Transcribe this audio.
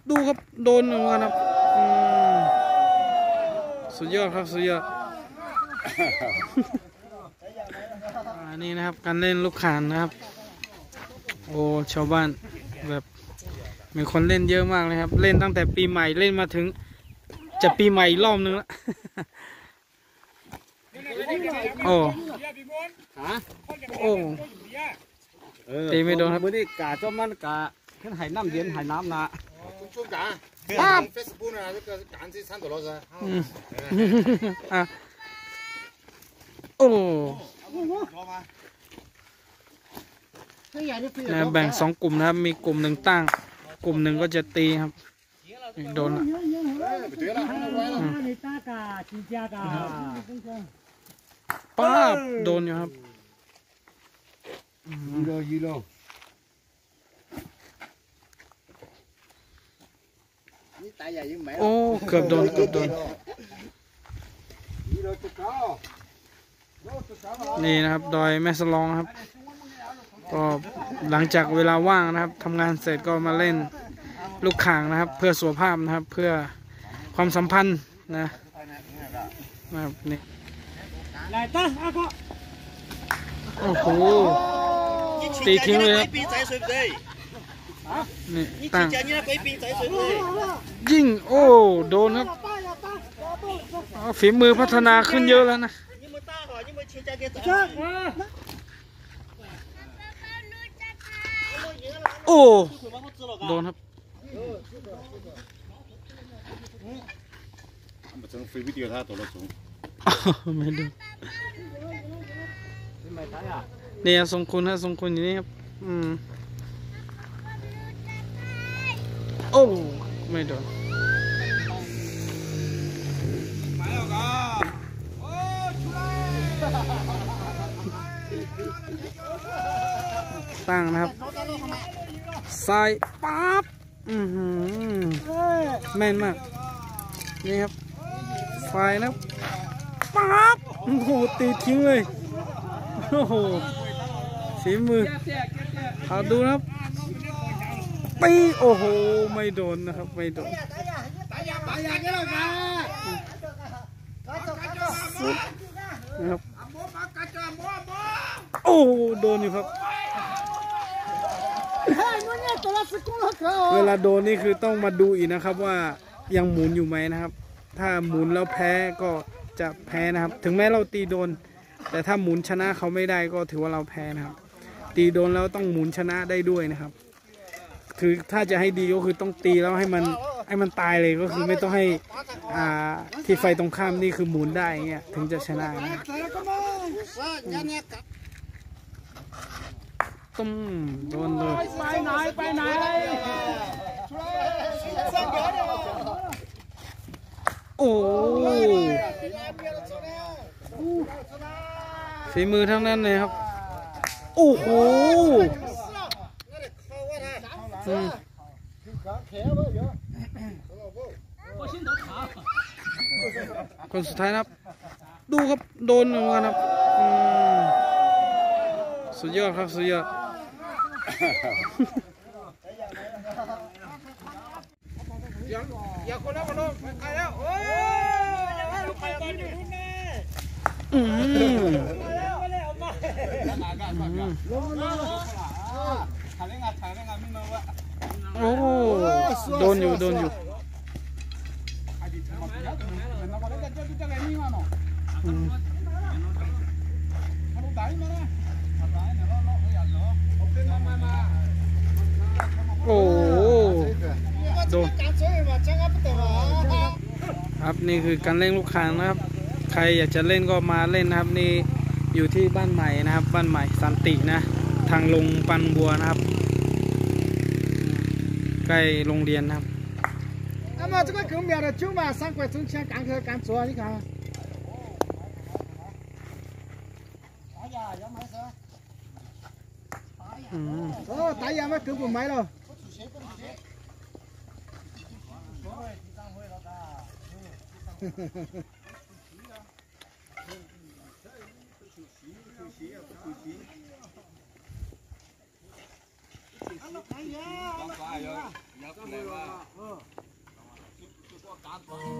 ดูครับโดนเหมือนกันครับสุดยอดครับสุดยอดนี่นะครับการเล่นลูกข่างนะครับโอ้ชาวบ้านแบบมีคนเล่นเยอะมากเลยครับเล่นตั้งแต่ปีใหม่เล่นมาถึงจะปีใหม่รอบนึงแล้วโอ้โอ้ตีไม่โดนครับมื้อนี้กะจ้อมันกะขึ้นไหน้ำเย็นไหน้ำนะช่วงกะเฟซบุ๊กนะ这个赶紧3多少噻โอ้นะแบ่ง2กลุ่มนะครับมีกลุ่มหนึ่งตั้งกลุ่มหนึ่งก็จะตีครับโดนป้าบโดนอยู่ครับยูโรโอ้เกือบโดนนี่นะครับดอยแม่สลองครับก็หลังจากเวลาว่างนะครับทำงานเสร็จก็มาเล่นลูกข่างนะครับเพื่อสุขภาพนะครับเพื่อความสัมพันธ์นะครับนี่โอ้โหตีทิ้งเลยครับนี่ตั้งยิงโอ้โดนครับฝีมือพัฒนาขึ้นเยอะแล้วนะโอ้โดนครับไม่ดูเนี่ยทรงคุณฮะทรงคุณอย่างนี้ครับโอ้ไม่โดนตั้งนะครับซ้ายปั๊บแม่นมากนี่ครับไฟนะปั๊บโอ้โหตีทิ้งเลยโอ้โหฝีมือเอาดูนะครับปีโอ้โหไม่โดนนะครับไม่โดนนะครับโอ้โดนอยู่ครับเวลาโดนนี่คือต้องมาดูอีกนะครับว่ายังหมุนอยู่ไหมนะครับถ้าหมุนแล้วแพ้ก็จะแพ้นะครับถึงแม้เราตีโดนแต่ถ้าหมุนชนะเขาไม่ได้ก็ถือว่าเราแพ้นะครับตีโดนแล้วต้องหมุนชนะได้ด้วยนะครับคือถ้าจะให้ดีก็คือต้องตีแล้วให้มันตายเลยก็คือไม่ต้องให้ที่ไฟตรงข้ามนี่คือหมุนได้เงี้ยถึงจะชนะนะตุ้มโดนเลยไปไหนโอ้ฝีมือทั้งนั้นเลยครับโอ้โหคนสุดท้ายนะครับดูครับโดนเหมือนกันครับสุดยอดครับสุดยอดอย่าคนแล้วคนนู้นใครแล้วโอ้ยไปก่อนอยู่นู่นแน่โอ้โดนอยู่โอ้โดนครับนี่คือการเล่นลูกข่างนะครับใครอยากจะเล่นก็มาเล่นนะครับนี่อยู่ที่บ้านใหม่นะครับบ้านใหม่สันตินะทางลงปันบัวนะครับใกล้โรงเรียนนะครับ这个狗秒的9嘛3块钟钱赶去赶做你看哦大爷嘛狗不买了啊。